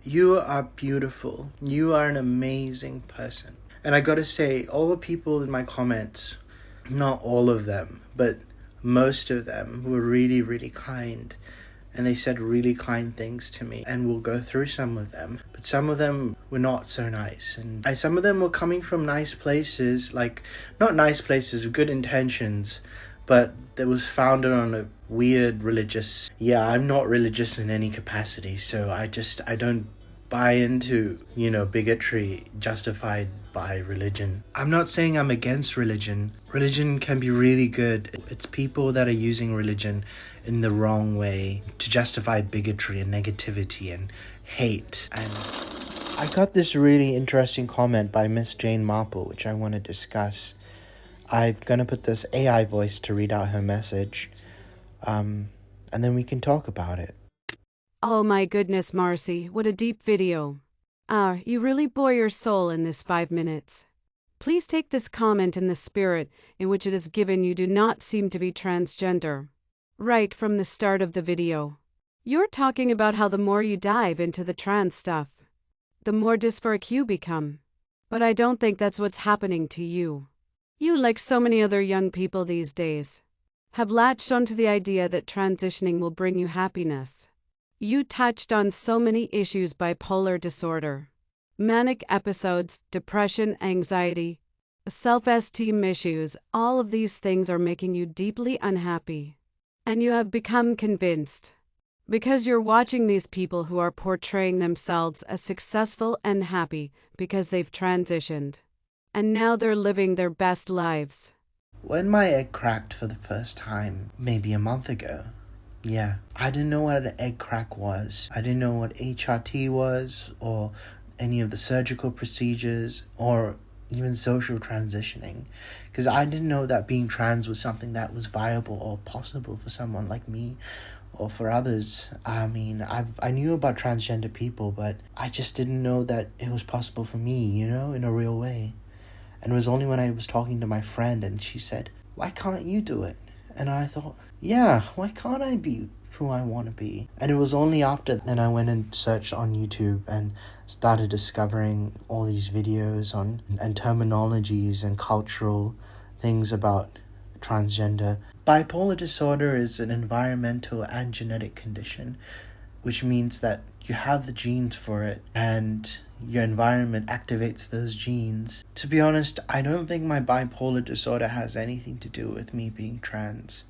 You are beautiful. You are an amazing person. And I gotta say, all the people in my comments, not all of them, but most of them were really, really kind. And they said really kind things to me. And we'll go through some of them. But some of them were not so nice. And some of them were coming from nice places, like, not nice places, with good intentions. But it was founded on a weird religious... Yeah, I'm not religious in any capacity, so I don't buy into, bigotry justified by religion. I'm not saying I'm against religion. Religion can be really good. It's people that are using religion in the wrong way to justify bigotry and negativity and hate. And I got this really interesting comment by Miss Jane Marple, which I want to discuss. I'm going to put this AI voice to read out her message, and then we can talk about it. Oh my goodness, Marcy, what a deep video. You really bore your soul in this 5 minutes. Please take this comment in the spirit in which it is given. You do not seem to be transgender. Right from the start of the video. You're talking about how the more you dive into the trans stuff, the more dysphoric you become. But I don't think that's what's happening to you. You, like so many other young people these days, have latched onto the idea that transitioning will bring you happiness. You touched on so many issues: bipolar disorder, manic episodes, depression, anxiety, self-esteem issues. All of these things are making you deeply unhappy. And you have become convinced, because you're watching these people who are portraying themselves as successful and happy because they've transitioned. And now they're living their best lives. When my egg cracked for the first time, maybe a month ago, I didn't know what an egg crack was. I didn't know what HRT was, or any of the surgical procedures, or even social transitioning. Because I didn't know that being trans was something that was viable or possible for someone like me, or for others. I mean, I knew about transgender people, but I just didn't know that it was possible for me, in a real way. And it was only when I was talking to my friend and she said, "Why can't you do it?" And I thought, yeah, why can't I be who I want to be? And it was only after then I went and searched on YouTube and started discovering all these videos and terminologies and cultural things about transgender. Bipolar disorder is an environmental and genetic condition, which means that you have the genes for it and your environment activates those genes. To be honest, I don't think my bipolar disorder has anything to do with me being trans.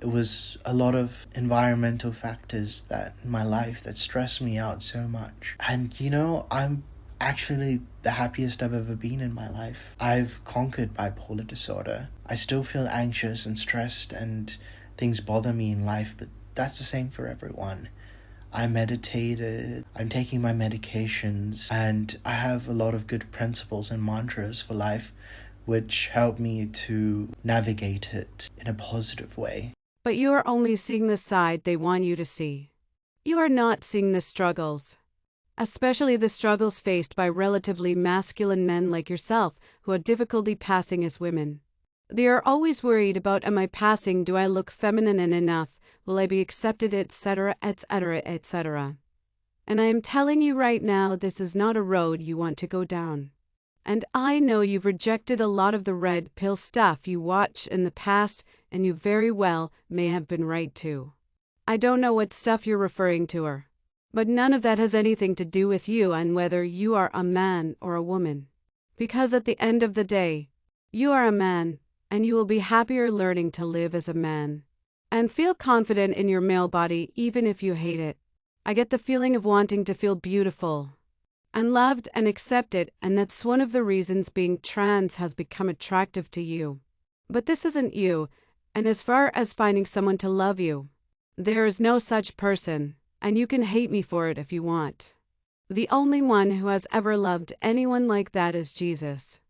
It was a lot of environmental factors in my life that stressed me out so much. And I'm actually the happiest I've ever been in my life. I've conquered bipolar disorder. I still feel anxious and stressed and things bother me in life, but that's the same for everyone. I meditated, I'm taking my medications, and I have a lot of good principles and mantras for life which help me to navigate it in a positive way. But you are only seeing the side they want you to see. You are not seeing the struggles. Especially the struggles faced by relatively masculine men like yourself who have difficulty passing as women. They are always worried about, am I passing, do I look feminine enough, will I be accepted, etc., etc., etc. And I am telling you right now, this is not a road you want to go down. And I know you've rejected a lot of the red pill stuff you watched in the past, and you very well may have been right too. I don't know what stuff you're referring to her. But none of that has anything to do with you and whether you are a man or a woman. Because at the end of the day, you are a man, and you will be happier learning to live as a man. And feel confident in your male body even if you hate it. I get the feeling of wanting to feel beautiful and loved and accepted, and that's one of the reasons being trans has become attractive to you. But this isn't you, and as far as finding someone to love you, there is no such person. And you can hate me for it if you want. The only one who has ever loved anyone like that is Jesus.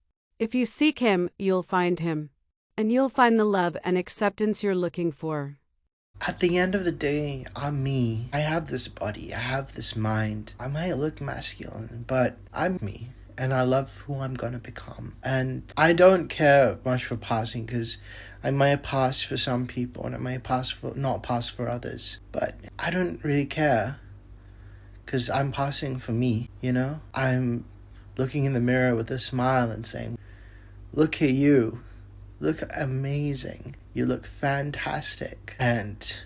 If you seek him, you'll find him. And you'll find the love and acceptance you're looking for. At the end of the day, I'm me. I have this body, I have this mind. I might look masculine, but I'm me. And I love who I'm gonna become. And I don't care much for passing, because I might pass for some people and I might not pass for others. But I don't really care, because I'm passing for me, you know? I'm looking in the mirror with a smile and saying, look at you. Look amazing. You look fantastic. And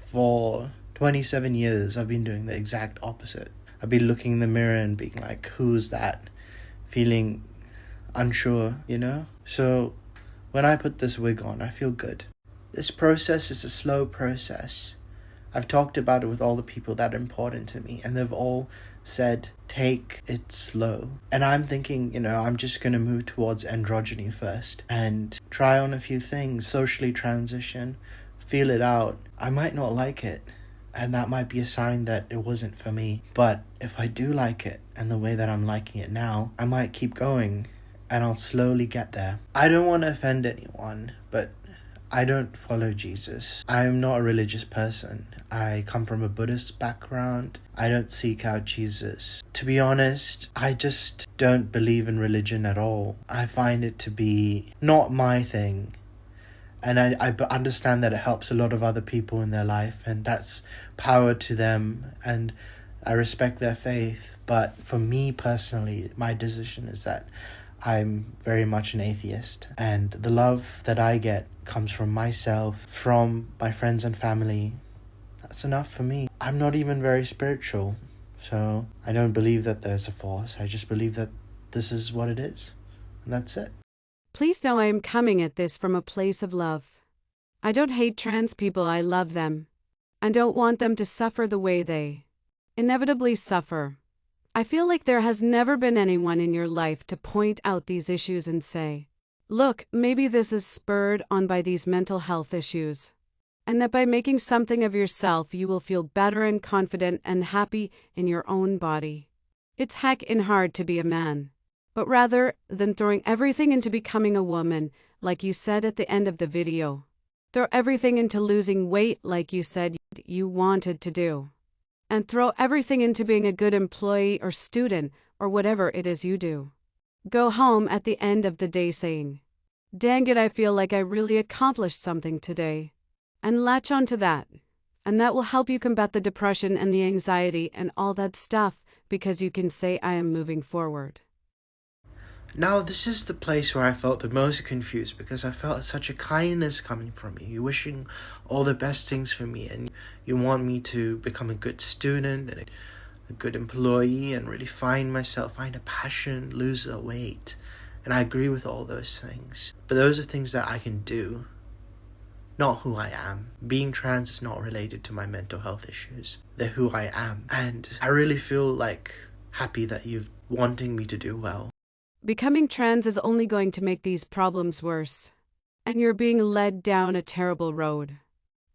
for 27 years, I've been doing the exact opposite. I've been looking in the mirror and being like, who's that? Feeling unsure, you know? So when I put this wig on, I feel good. This process is a slow process. I've talked about it with all the people that are important to me, and they've all said, take it slow. And I'm thinking, I'm just going to move towards androgyny first and try on a few things, socially transition, feel it out. I might not like it, and that might be a sign that it wasn't for me. But if I do like it, and the way that I'm liking it now, I might keep going, and I'll slowly get there. I don't want to offend anyone, but I don't follow Jesus. I'm not a religious person. I come from a Buddhist background. I don't seek out Jesus. To be honest, I just don't believe in religion at all. I find it to be not my thing. And I understand that it helps a lot of other people in their life, and that's power to them, and I respect their faith. But for me personally, my decision is that I'm very much an atheist, and the love that I get comes from myself, from my friends and family. That's enough for me. I'm not even very spiritual, so I don't believe that there's a force. I just believe that this is what it is, and that's it. Please know I am coming at this from a place of love. I don't hate trans people, I love them. I don't want them to suffer the way they inevitably suffer. I feel like there has never been anyone in your life to point out these issues and say, look, maybe this is spurred on by these mental health issues. And that by making something of yourself, you will feel better and confident and happy in your own body. It's heckin' hard to be a man. But rather than throwing everything into becoming a woman, like you said at the end of the video, throw everything into losing weight like you said you wanted to do. And throw everything into being a good employee or student or whatever it is you do. Go home at the end of the day saying, dang it, I feel like I really accomplished something today. And latch onto that. And that will help you combat the depression and the anxiety and all that stuff, because you can say, I am moving forward. Now, this is the place where I felt the most confused, because I felt such a kindness coming from you. You're wishing all the best things for me, and you want me to become a good student and a good employee and really find myself, find a passion, lose the weight. And I agree with all those things. But those are things that I can do, not who I am. Being trans is not related to my mental health issues. They're who I am. And I really feel like happy that you're wanting me to do well. Becoming trans is only going to make these problems worse. And you're being led down a terrible road.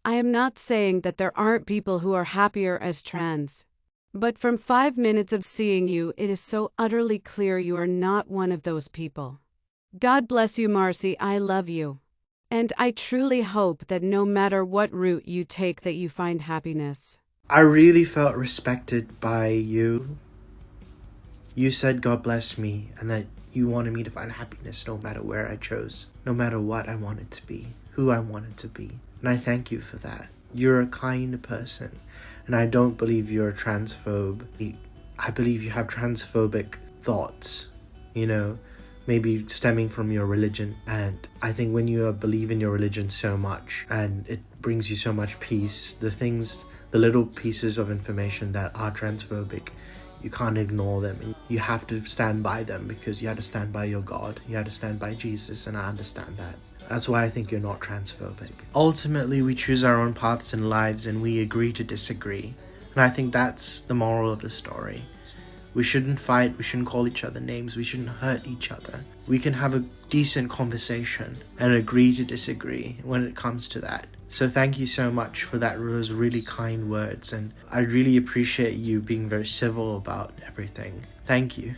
I am not saying that there aren't people who are happier as trans. But from 5 minutes of seeing you, it is so utterly clear you are not one of those people. God bless you, Marcy, I love you. And I truly hope that no matter what route you take, that you find happiness. I really felt respected by you. You said God bless me, and that you wanted me to find happiness no matter where I chose, no matter what I wanted to be, who I wanted to be. And I thank you for that. You're a kind person, and I don't believe you're a transphobe. I believe you have transphobic thoughts, maybe stemming from your religion. And I think when you believe in your religion so much, and it brings you so much peace, the little pieces of information that are transphobic, you can't ignore them, and you have to stand by them, because you have to stand by your God, you have to stand by Jesus, and I understand that. That's why I think you're not transphobic. Ultimately, we choose our own paths in lives, and we agree to disagree, and I think that's the moral of the story. We shouldn't fight, we shouldn't call each other names, we shouldn't hurt each other. We can have a decent conversation and agree to disagree when it comes to that. So thank you so much for those really kind words, and I really appreciate you being very civil about everything. Thank you.